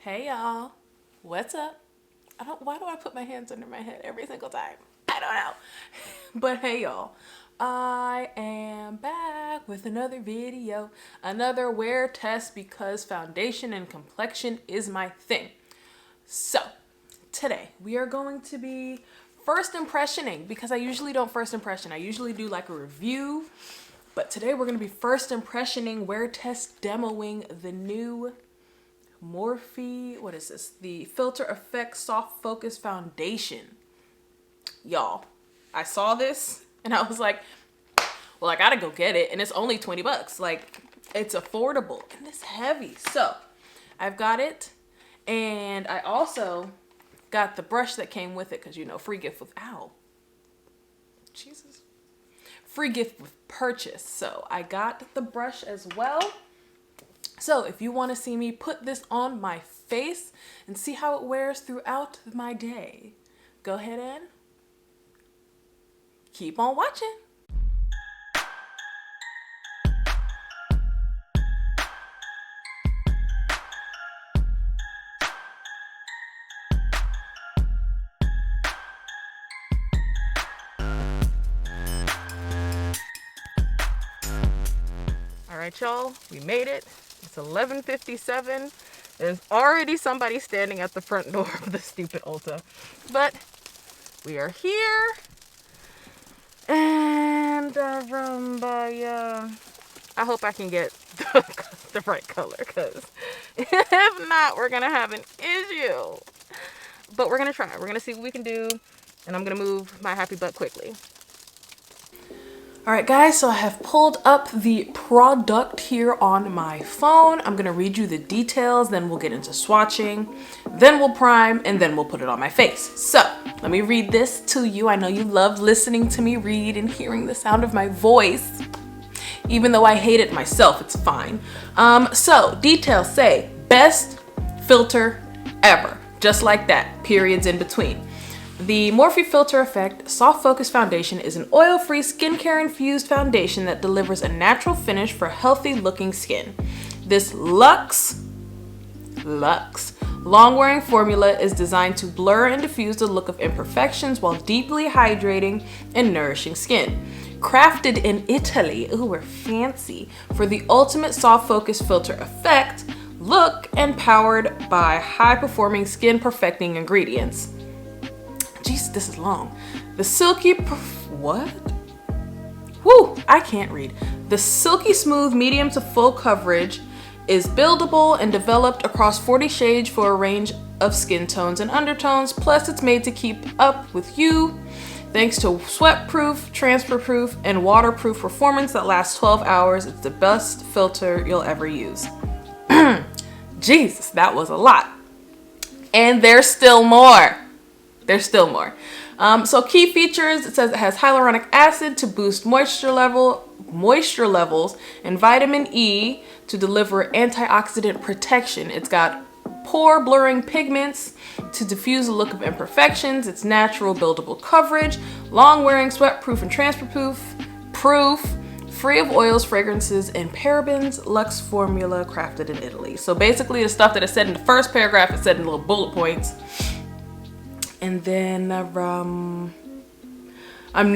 Hey y'all, what's up? Why do I put my hands under my head every single time? I don't know. But hey y'all, I am back with another video, another wear test because foundation and complexion is my thing. So today we are going to be first impressioning because I usually don't first impression. I usually do like a review, but today we're going to be first impressioning, wear test demoing the new Morphe, what is this? The Filter Effect Soft Focus Foundation. Y'all, I saw this and I was like, well, I gotta go get it. And it's only 20 bucks. Like, it's affordable and it's heavy. So I've got it. And I also got the brush that came with it because, you know, free gift with, ow. Jesus. Free gift with purchase. So I got the brush as well. So if you want to see me put this on my face and see how it wears throughout my day, go ahead and keep on watching. All right, y'all, we made it. It's 11:57. There's already somebody standing at the front door of the stupid Ulta. But we are here. And I hope I can get the right color, because if not, we're going to have an issue. But we're going to try. We're going to see what we can do. And I'm going to move my happy butt quickly. All right, guys, so I have pulled up the product here on my phone. I'm gonna read you the details, then we'll get into swatching, then we'll prime, and then we'll put it on my face. So let me read this to you. I know you love listening to me read and hearing the sound of my voice. Even though I hate it myself, it's fine. So details say, best filter ever. Just like that, periods in between. The Morphe Filter Effect Soft Focus Foundation is an oil-free skincare-infused foundation that delivers a natural finish for healthy-looking skin. This luxe, long-wearing formula is designed to blur and diffuse the look of imperfections while deeply hydrating and nourishing skin. Crafted in Italy, ooh, we're fancy, for the ultimate soft focus filter effect, look, and powered by high-performing skin-perfecting ingredients. Jeez, this is long. The silky, I can't read. The silky smooth medium to full coverage is buildable and developed across 40 shades for a range of skin tones and undertones. Plus, it's made to keep up with you thanks to sweat-proof, transfer-proof, and waterproof performance that lasts 12 hours. It's the best filter you'll ever use. Jesus, that was a lot. And there's still more. So key features, it says it has hyaluronic acid to boost moisture levels and vitamin E to deliver antioxidant protection. It's got pore blurring pigments to diffuse the look of imperfections. It's natural buildable coverage, long wearing, sweat proof and transfer proof, free of oils, fragrances, and parabens. Luxe formula crafted in Italy. So basically the stuff that it said in the first paragraph, it said in little bullet points. And then I'm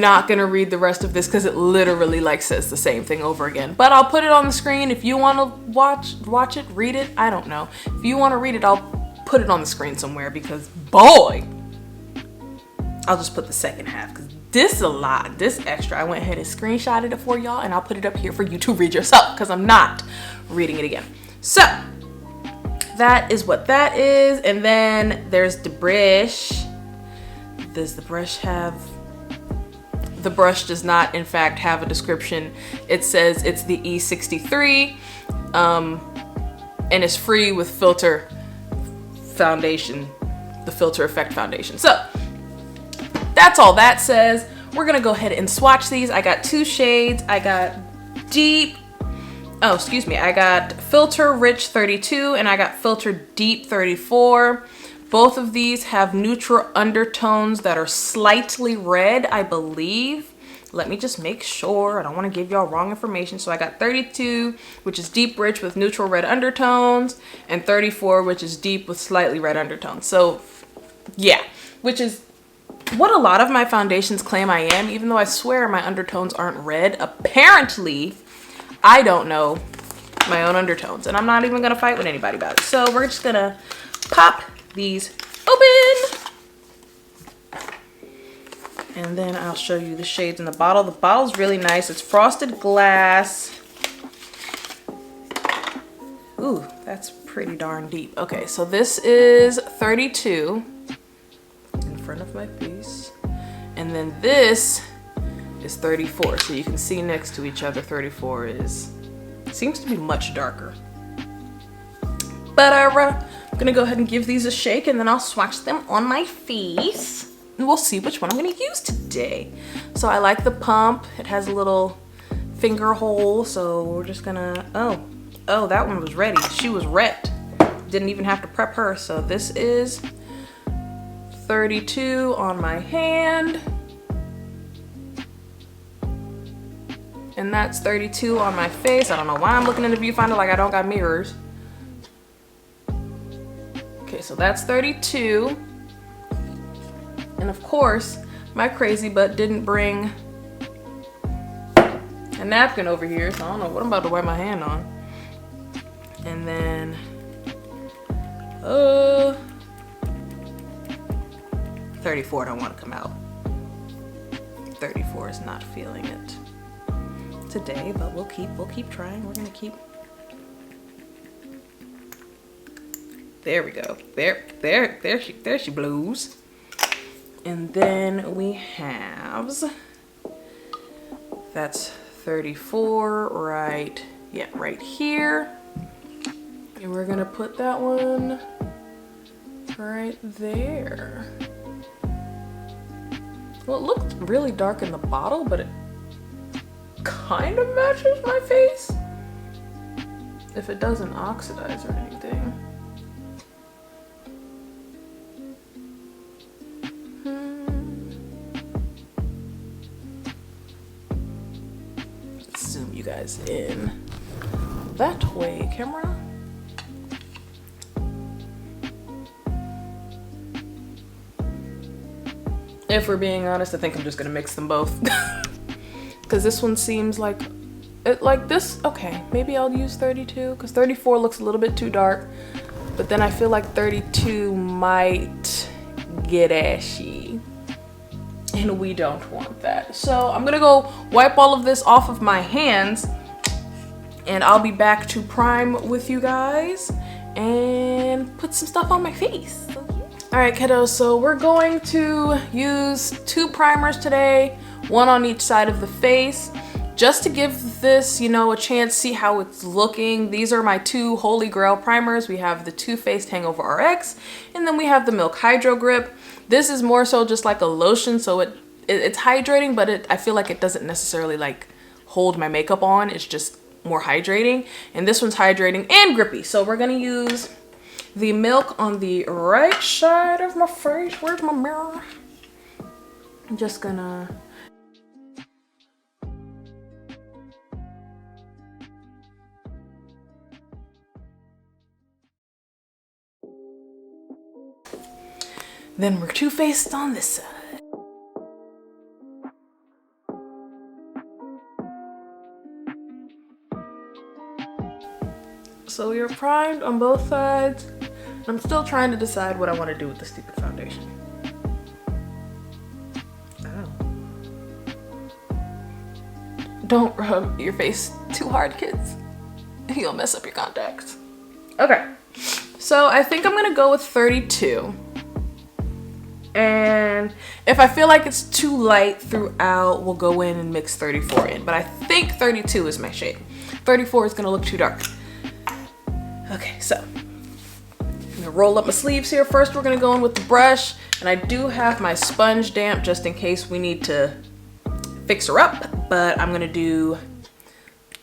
not gonna read the rest of this because it literally like says the same thing over again. But I'll put it on the screen if you want to watch it, read it. I don't know. If you want to read it, I'll put it on the screen somewhere because boy, I'll just put the second half because this is a lot. This extra, I went ahead and screenshotted it for y'all, and I'll put it up here for you to read yourself because I'm not reading it again. So that is what that is, and then there's the brush. Does the brush have? The brush does not, in fact, have a description. It says it's the E63, and it's free with filter foundation, the Filter Effect Foundation. So that's all that says. We're gonna go ahead and swatch these. I got two shades. I got I got Filter Rich 32 and I got Filter Deep 34. Both of these have neutral undertones that are slightly red, I believe, Let me just make sure. I don't want to give y'all wrong information. So I got 32, which is deep rich with neutral red undertones, and 34, which is deep with slightly red undertones. So yeah, which is what a lot of my foundations claim I am, even though I swear my undertones aren't red. Apparently, I don't know my own undertones, and I'm not even gonna fight with anybody about it. So we're just gonna pop these open. And then I'll show you the shades in the bottle. The bottle's really nice. It's frosted glass. Ooh, that's pretty darn deep. Okay, so this is 32 in front of my face. And then this is 34. So you can see next to each other, 34 seems to be much darker. But I'm gonna go ahead and give these a shake, and then I'll swatch them on my face. And we'll see which one I'm gonna use today. So I like the pump. It has a little finger hole, so we're just gonna, oh, that one was ready. She was repped. Didn't even have to prep her. So this is 32 on my hand. And that's 32 on my face. I don't know why I'm looking in the viewfinder like I don't got mirrors. Okay, so that's 32. And of course, my crazy butt didn't bring a napkin over here, so I don't know what I'm about to wipe my hand on. And then, 34 don't want to come out. 34 is not feeling it today, but we'll keep trying. We're gonna keep. There we go. There she blows. And then we have, that's 34 right here. And we're gonna put that one right there. Well, it looked really dark in the bottle, but it kind of matches my face if it doesn't oxidize or anything. Let's zoom you guys in that way, camera. If we're being honest, I think I'm just gonna mix them both. Because this one seems like it, like this. Okay, maybe I'll use 32 because 34 looks a little bit too dark, but then I feel like 32 might get ashy, and we don't want that. So I'm gonna go wipe all of this off of my hands, and I'll be back to prime with you guys and put some stuff on my face. All right, kiddos, so we're going to use 2 primers today, one on each side of the face, just to give this, you know, a chance to see how it's looking. These are my 2 Holy Grail primers. We have the Too Faced Hangover RX, and then we have the Milk Hydrogrip. This is more so just like a lotion, so it's hydrating, but I feel like it doesn't necessarily like hold my makeup on. It's just more hydrating, and this one's hydrating and grippy. So we're gonna use the Milk on the right side of my face. Where's my mirror? I'm just gonna then we're Too Faced on this side. So you're primed on both sides. I'm still trying to decide what I want to do with the stupid foundation. Ow. Don't rub your face too hard, kids. You'll mess up your contacts. Okay, so I think I'm gonna go with 32. And if I feel like it's too light throughout, we'll go in and mix 34 in. But I think 32 is my shade. 34 is gonna look too dark. Okay, so I'm gonna roll up my sleeves here. First, we're gonna go in with the brush, and I do have my sponge damp just in case we need to fix her up, but I'm gonna do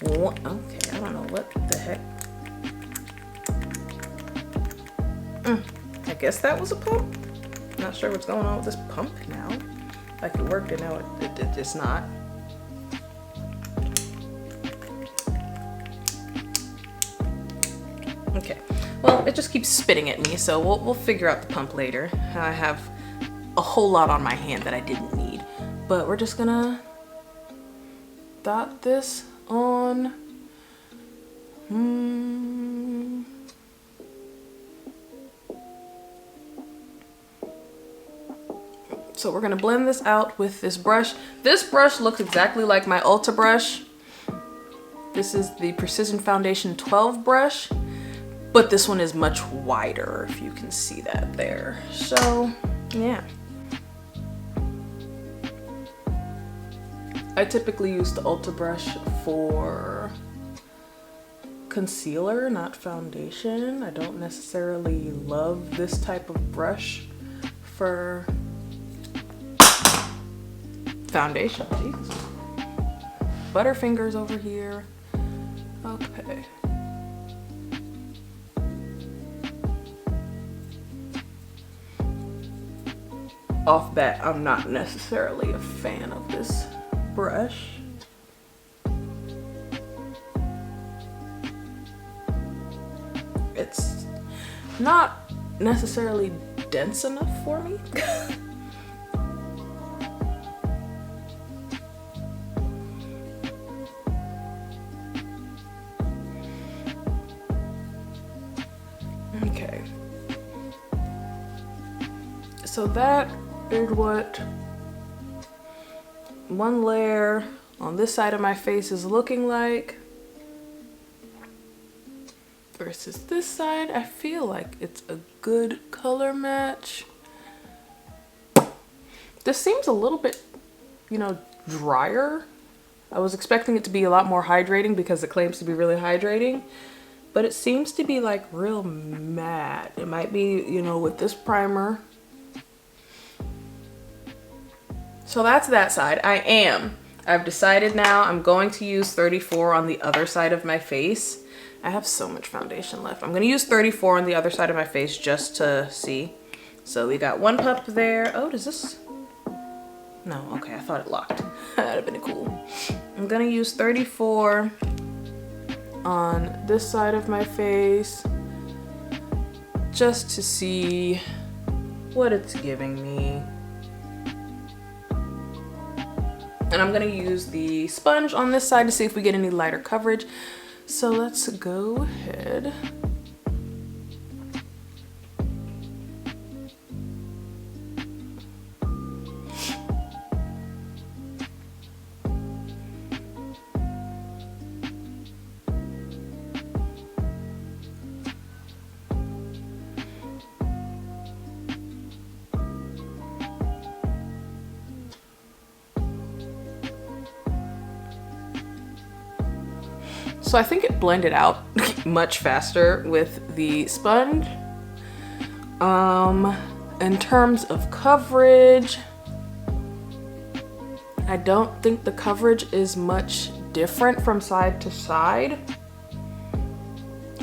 one. Okay, I don't know what the heck. I guess that was a pump. Not sure what's going on with this pump now. Like it worked and now it's not. it just keeps spitting at me, so we'll figure out the pump later. I have a whole lot on my hand that I didn't need, but we're just gonna dot this on. So we're gonna blend this out with this brush. This brush looks exactly like my Ulta brush. This is the Precision Foundation 12 brush, but this one is much wider, if you can see that there. So, yeah. I typically use the Ulta brush for concealer, not foundation. I don't necessarily love this type of brush for foundation. Jesus. Butterfingers over here. Okay. Off bat, I'm not necessarily a fan of this brush. It's not necessarily dense enough for me. Okay. So that is what one layer on this side of my face is looking like versus this side. I feel like it's a good color match. This seems a little bit, you know, drier. I was expecting it to be a lot more hydrating because it claims to be really hydrating, but it seems to be like real matte. It might be, you know, with this primer. So that's that side. I've decided now I'm going to use 34 on the other side of my face. I have so much foundation left. I'm going to use 34 on the other side of my face just to see. So we got one pup there. Oh, does this? No, okay, I thought it locked. That'd have been cool. I'm going to use 34 on this side of my face just to see what it's giving me. And I'm gonna use the sponge on this side to see if we get any lighter coverage. So let's go ahead. So I think it blended out much faster with the sponge. In terms of coverage, I don't think the coverage is much different from side to side.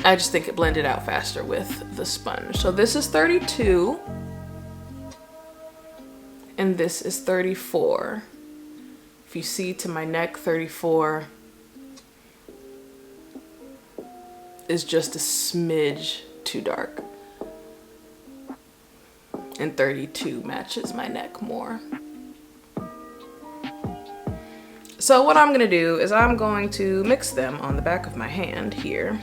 I just think it blended out faster with the sponge. So this is 32 and this is 34. If you see to my neck, 34 is just a smidge too dark, and 32 matches my neck more. So what I'm gonna do is I'm going to mix them on the back of my hand here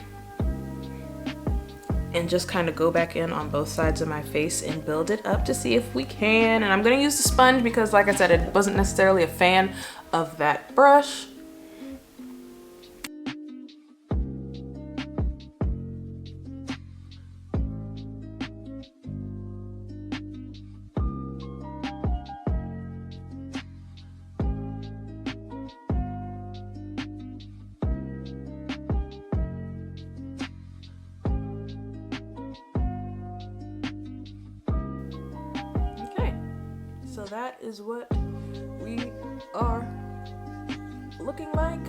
and just kind of go back in on both sides of my face and build it up to see if we can. And I'm gonna use the sponge because, like I said, I wasn't necessarily a fan of that brush. So that is what we are looking like.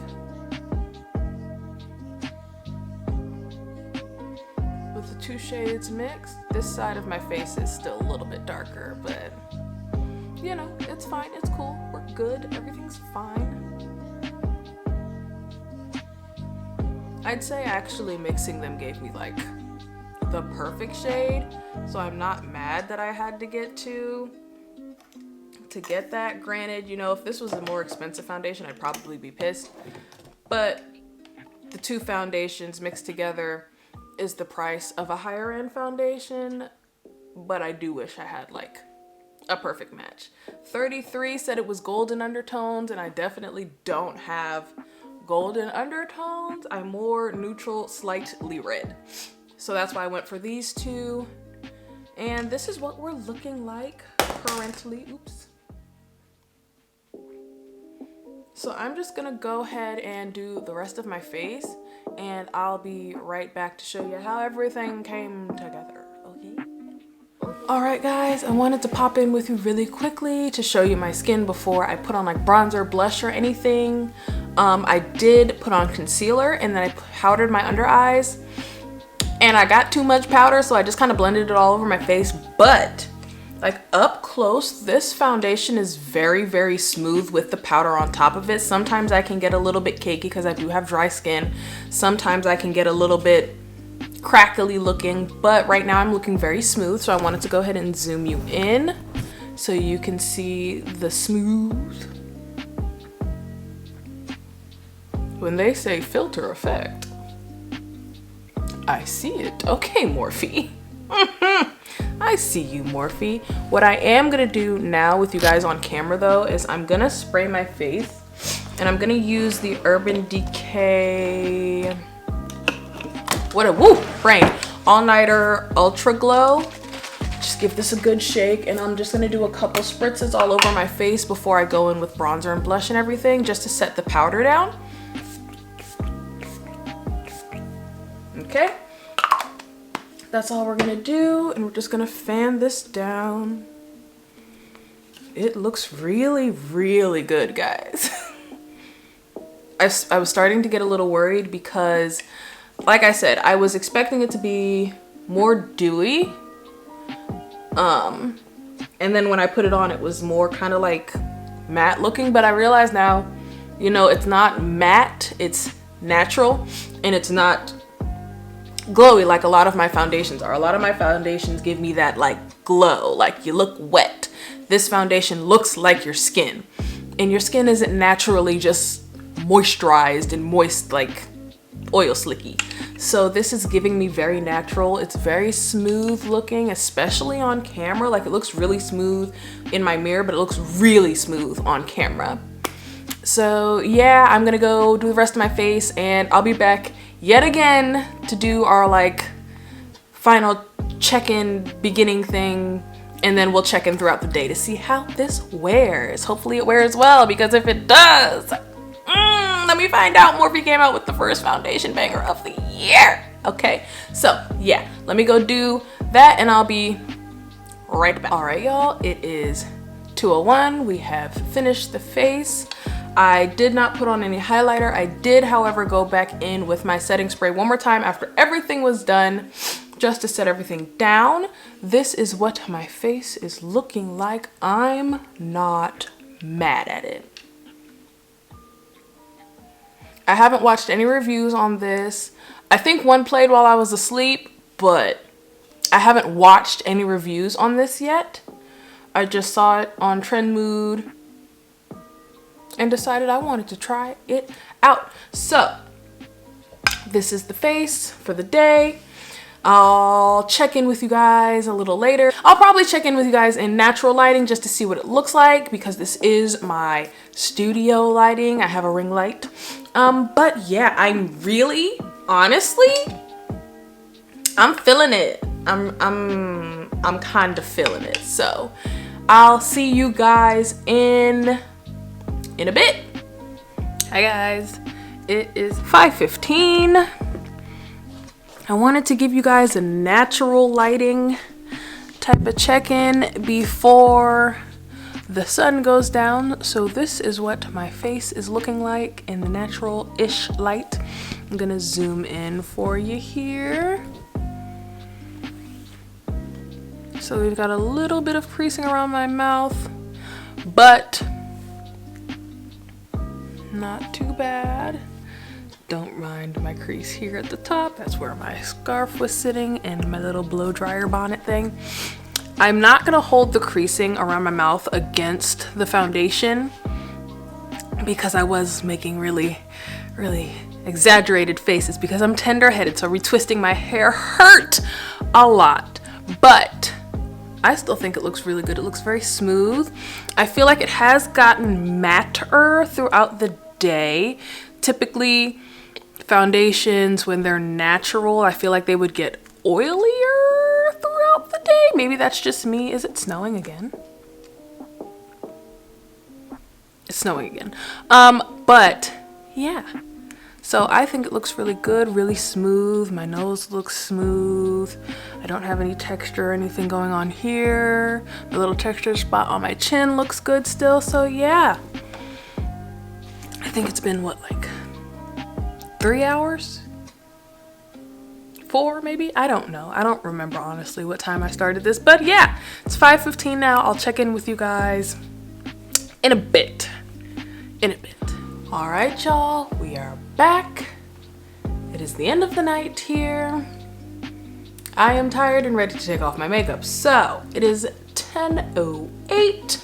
With the two shades mixed, this side of my face is still a little bit darker, but you know, it's fine, it's cool, we're good, everything's fine. I'd say actually mixing them gave me like the the perfect shade. So I'm not mad that I had to get that. Granted, you know, if this was a more expensive foundation, I'd probably be pissed. But the two foundations mixed together is the price of a higher end foundation. But I do wish I had like a perfect match. 33 said it was golden undertones, and I definitely don't have golden undertones. I'm more neutral, slightly red. So that's why I went for these two. And this is what we're looking like currently. Oops. So I'm just gonna go ahead and do the rest of my face, and I'll be right back to show you how everything came together, okay? All right, guys, I wanted to pop in with you really quickly to show you my skin before I put on like bronzer, blush, or anything. I did put on concealer, and then I powdered my under eyes, and I got too much powder, so I just kind of blended it all over my face. But like up close, this foundation is very, very smooth with the powder on top of it. Sometimes I can get a little bit cakey because I do have dry skin. Sometimes I can get a little bit crackly looking, but right now I'm looking very smooth. So I wanted to go ahead and zoom you in so you can see the smooth. When they say filter effect, I see it. Okay, Morphe. I see you, Morphe. What I am gonna do now with you guys on camera though is I'm gonna spray my face, and I'm gonna use the Urban Decay, brain All Nighter Ultra Glow. Just give this a good shake, and I'm just gonna do a couple spritzes all over my face before I go in with bronzer and blush and everything, just to set the powder down. Okay. That's all we're gonna do, and we're just gonna fan this down. It looks really, really good, guys. I was starting to get a little worried because, like I said, I was expecting it to be more dewy. And then when I put it on, it was more kind of like matte looking, but I realize now, you know, it's not matte, it's natural, and it's not glowy like a lot of my foundations are. A lot of my foundations give me that like glow, like you look wet. This foundation looks like your skin, and your skin isn't naturally just moisturized and moist like oil slicky. So this is giving me very natural. It's very smooth looking, especially on camera. Like it looks really smooth in my mirror, but it looks really smooth on camera. So yeah, I'm gonna go do the rest of my face, and I'll be back yet again to do our like final check-in beginning thing, and then we'll check in throughout the day to see how this wears. Hopefully it wears well, because if it does, let me find out. Morphe came out with the first foundation banger of the year. Okay, so yeah, let me go do that, and I'll be right back. All right, y'all, it is 2:01. We have finished the face. I did not put on any highlighter. I did, however, go back in with my setting spray one more time after everything was done, just to set everything down. This is what my face is looking like. I'm not mad at it. I haven't watched any reviews on this. I think one played while I was asleep, but I haven't watched any reviews on this yet. I just saw it on Trend Mood and decided I wanted to try it out. So this is the face for the day. I'll check in with you guys a little later. I'll probably check in with you guys in natural lighting just to see what it looks like, because this is my studio lighting. I have a ring light. But yeah, I'm really, honestly, I'm feeling it. I'm kind of feeling it. So I'll see you guys in a bit. Hi guys, it is 5:15. I wanted to give you guys a natural lighting type of check-in before the sun goes down. So this is what my face is looking like in the natural-ish light. I'm gonna zoom in for you here. So we've got a little bit of creasing around my mouth, but not too bad. Don't mind my crease here at the top. That's where my scarf was sitting and my little blow dryer bonnet thing. I'm not gonna hold the creasing around my mouth against the foundation because I was making really exaggerated faces because I'm tender-headed, so retwisting my hair hurt a lot. But I still think it looks really good. It looks very smooth. I feel like it has gotten matter throughout the day. Typically, foundations, when they're natural, I feel like they would get oilier throughout the day. Maybe that's just me. Is it snowing again? It's snowing again. But yeah. So I think it looks really good, really smooth. My nose looks smooth. I don't have any texture or anything going on here. The little texture spot on my chin looks good still. So yeah. I think it's been what, like 3 hours? 4 maybe? I don't know. I don't remember honestly what time I started this, but yeah, it's 5:15 now. I'll check in with you guys in a bit. All right, y'all, we are back. It is the end of the night here. I am tired and ready to take off my makeup. So it is 10:08.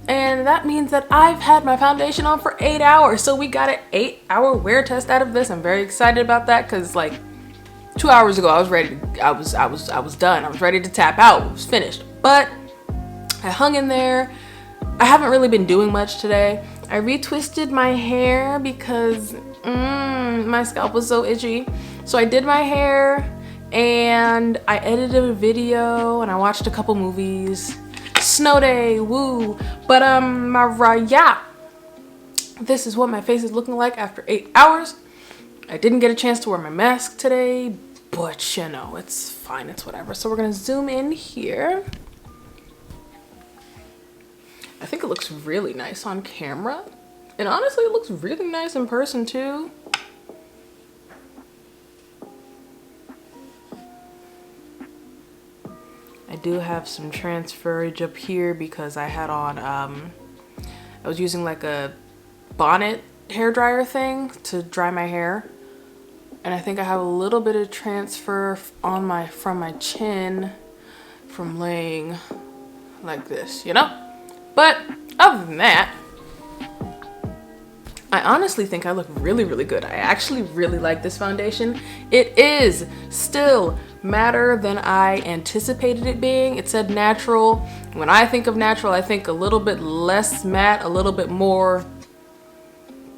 And that means that I've had my foundation on for 8 hours. So we got an 8-hour wear test out of this. I'm very excited about that because like 2 hours ago I was ready to, I was done. I was ready to tap out. It was finished. But I hung in there. I haven't really been doing much today. I retwisted my hair because my scalp was so itchy. So I did my hair and I edited a video and I watched a couple movies. Snow day, woo. But yeah, this is what my face is looking like after 8 hours. I didn't get a chance to wear my mask today, but you know, it's fine, it's whatever. So we're gonna zoom in here. I think it looks really nice on camera, and honestly it looks really nice in person too. I do have some transferage up here because I had on, I was using like a bonnet hair dryer thing to dry my hair. And I think I have a little bit of transfer on from my chin from laying like this, you know? But other than that, I honestly think I look really good. I actually really like this foundation. It is still matter than I anticipated it being. It said natural. When I think of natural, I think a little bit less matte, a little bit more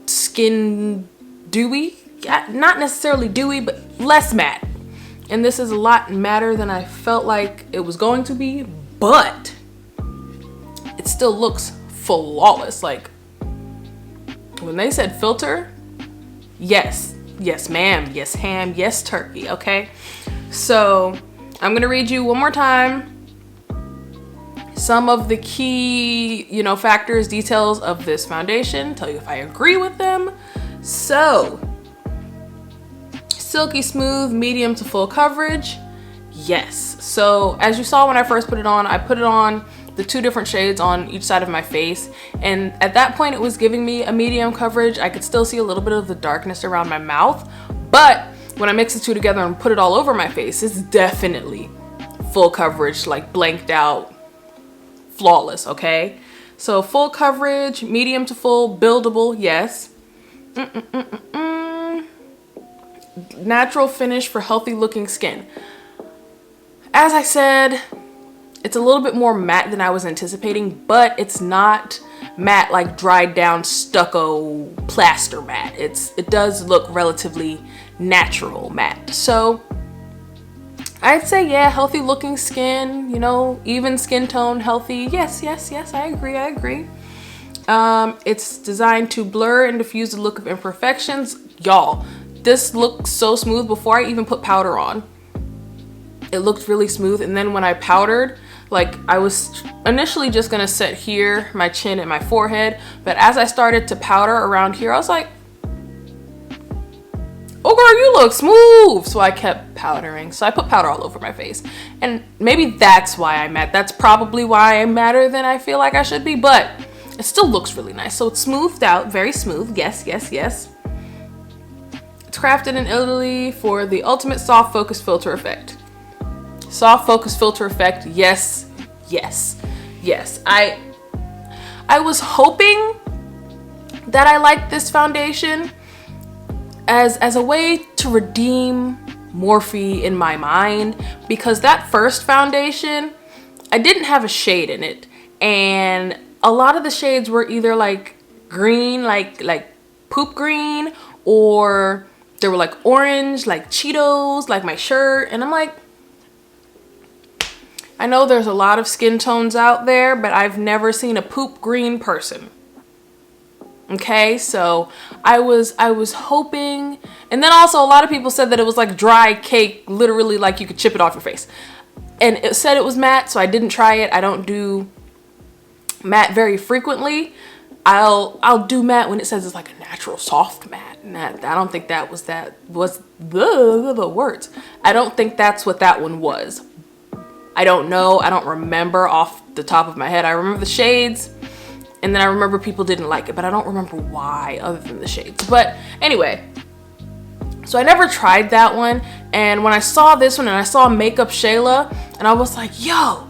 skin dewy. Not necessarily dewy, but less matte. And this is a lot matter than I felt like it was going to be, but it still looks flawless. Like when they said filter, yes ma'am, yes ham, yes turkey, okay? So I'm gonna read you one more time some of the key, you know, factors, details of this foundation, tell you if I agree with them. So silky smooth, medium to full coverage, yes. So as you saw when I first put it on, I put it on the 2 different shades on each side of my face, and at that point it was giving me a medium coverage. I could still see a little bit of the darkness around my mouth, but when I mix the 2 together and put it all over my face, it's definitely full coverage, like blanked out, flawless, okay? So full coverage, medium to full, buildable, yes. Natural finish for healthy looking skin. As I said, it's a little bit more matte than I was anticipating, but it's not matte like dried down stucco plaster matte. It does look relatively natural matte. So I'd say, yeah, healthy looking skin, you know, even skin tone, healthy. Yes, I agree. It's designed to blur and diffuse the look of imperfections. Y'all, this looks so smooth before I even put powder on. It looked really smooth, and then when I powdered, like I was initially just gonna set here, my chin and my forehead, but as I started to powder around here, I was like, oh girl, you look smooth. So I kept powdering. So I put powder all over my face. And maybe that's why I'm matte. That's probably why I'm madder than I feel like I should be, but it still looks really nice. So it's smoothed out, very smooth. Yes. It's crafted in Italy for the ultimate soft focus filter effect. Soft focus filter effect, yes, yes, yes. I was hoping that I liked this foundation as a way to redeem Morphe in my mind, because that first foundation, I didn't have a shade in it, and a lot of the shades were either like green, like poop green, or they were like orange, like Cheetos, like my shirt. And I'm like, I know there's a lot of skin tones out there, but I've never seen a poop green person. Okay, so I was hoping, and then also a lot of people said that it was like dry cake, literally like you could chip it off your face. And it said it was matte, so I didn't try it. I don't do matte very frequently. I'll do matte when it says it's like a natural soft matte. And I don't think that was the words. I don't think that's what that one was. I don't know. I don't remember off the top of my head. I remember the shades, and then I remember people didn't like it, but I don't remember why other than the shades. But anyway, so I never tried that one. And when I saw this one and I saw Makeup Shayla, and I was like, yo,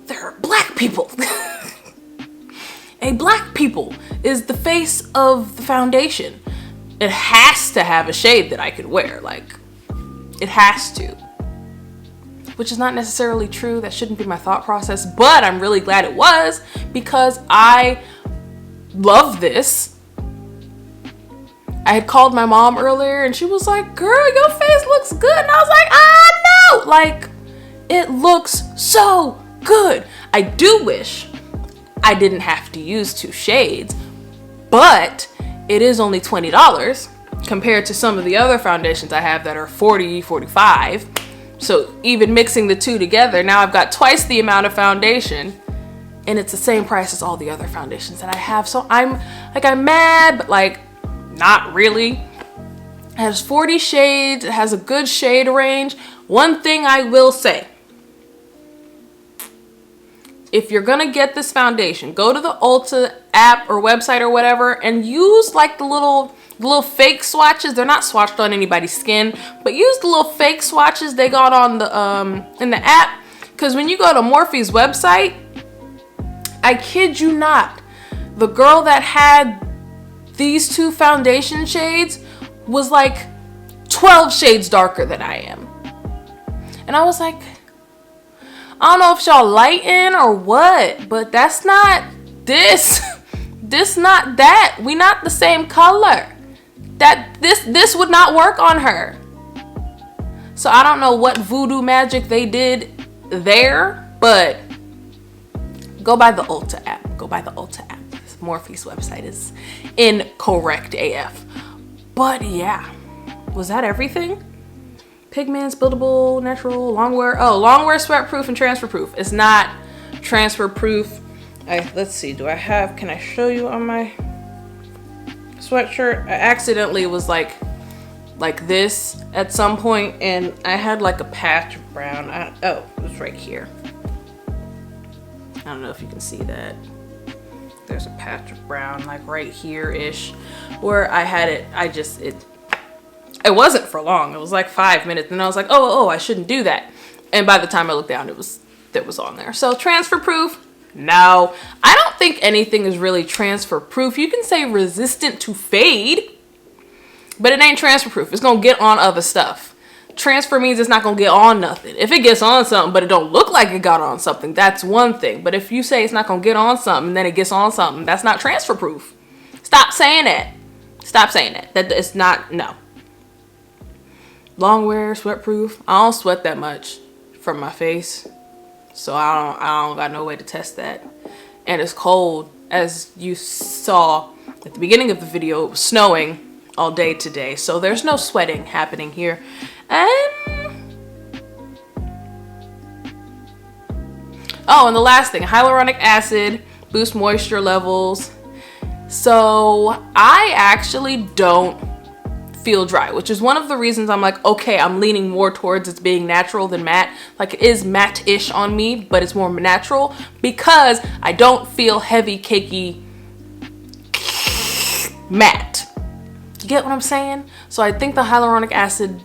there are black people. A black people is the face of the foundation. It has to have a shade that I could wear. Like, it has to. Which is not necessarily true. That shouldn't be my thought process, but I'm really glad it was, because I love this. I had called my mom earlier and she was like, girl, your face looks good. And I was like, I know. Like, it looks so good. I do wish I didn't have to use 2 shades, but it is only $20 compared to some of the other foundations I have that are $40, $45. So even mixing the 2 together, now I've got twice the amount of foundation, and it's the same price as all the other foundations that I have. So I'm mad, but like not really. It has 40 shades. It has a good shade range. One thing I will say, if you're gonna get this foundation, go to the Ulta app or website or whatever and use like the little fake swatches. They're not swatched on anybody's skin, but use the little fake swatches they got on the in the app. Because when you go to Morphe's website, I kid you not, the girl that had these 2 foundation shades was like 12 shades darker than I am. And I was like, I don't know if y'all lighten or what, but that's not this. This not that. We not the same color. That this would not work on her. So I don't know what voodoo magic they did there, but go by the Ulta app. Go by the Ulta app. Morphe's website is incorrect AF. But yeah, was that everything? Pigments, buildable, natural, longwear. Oh, longwear, sweat proof, and transfer proof. It's not transfer proof. Let's see, can I show you on my sweatshirt? I accidentally was like this at some point, and I had like a patch of brown. Oh, it was right here. I don't know if you can see that. There's a patch of brown like right here-ish where I had it. It wasn't for long. It was like 5 minutes, and I was like, oh, I shouldn't do that. And by the time I looked down, it was on there. So transfer proof, no. I don't think anything is really transfer proof. You can say resistant to fade, but it ain't transfer proof. It's gonna get on other stuff. Transfer means it's not gonna get on nothing. If it gets on something, but it don't look like it got on something, that's one thing. But if you say it's not gonna get on something, and then it gets on something, that's not transfer proof. Stop saying that. Stop saying that. That it's not, no. Long wear, sweat proof. I don't sweat that much from my face, so I don't got no way to test that. And it's cold, as you saw at the beginning of the video. It was snowing all day today, so there's no sweating happening here. And oh, and the last thing, hyaluronic acid boosts moisture levels. So I actually don't feel dry, which is one of the reasons I'm like, okay, I'm leaning more towards it's being natural than matte. Like, it is matte-ish on me, but it's more natural because I don't feel heavy, cakey matte. You get what I'm saying? So I think the hyaluronic acid,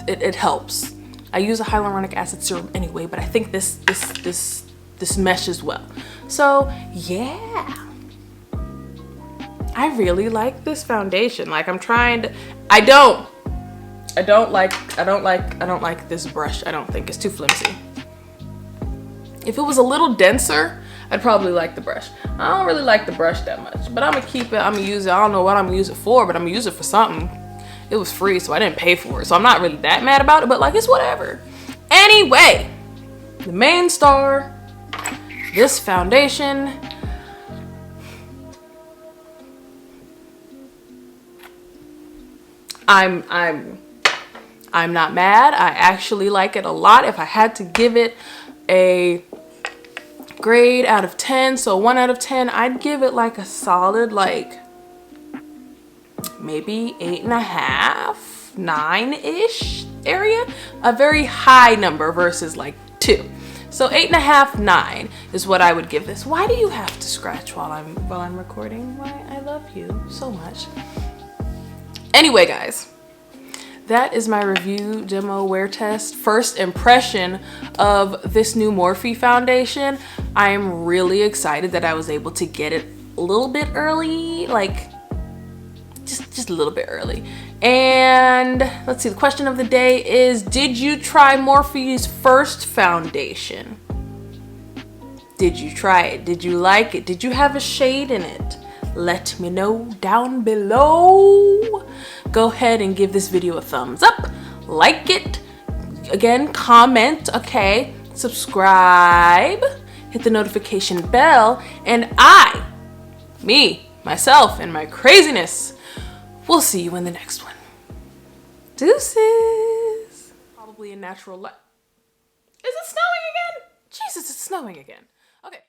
it helps. I use a hyaluronic acid serum anyway, but I think this meshes well. So yeah, I really like this foundation. Like I'm trying to, I don't like this brush. I don't think it's too flimsy. If it was a little denser, I'd probably like the brush. I don't really like the brush that much, but I'm gonna keep it. I'm gonna use it. I don't know what I'm gonna use it for, but I'm gonna use it for something. It was free, so I didn't pay for it. So I'm not really that mad about it, but like, it's whatever. Anyway, the main star, this foundation. I'm not mad. I actually like it a lot. If I had to give it a grade out of 10, so 1 out of 10, I'd give it like a solid, like maybe 8.5, 9-ish area. A very high number versus like 2. So 8.5, 9 is what I would give this. Why do you have to scratch while I'm recording? Why? I love you so much. Anyway, guys, that is my review, demo, wear test, first impression of this new Morphe foundation. I am really excited that I was able to get it a little bit early, like just a little bit early. And let's see, the question of the day is, did you try Morphe's first foundation? Did you try it? Did you like it? Did you have a shade in it? Let me know down below. Go ahead and give this video a thumbs up, like it, again, comment, okay, subscribe, hit the notification bell, and myself, and my craziness, we'll see you in the next one. Deuces. Probably a natural light. Is it snowing again? Jesus, it's snowing again. Okay.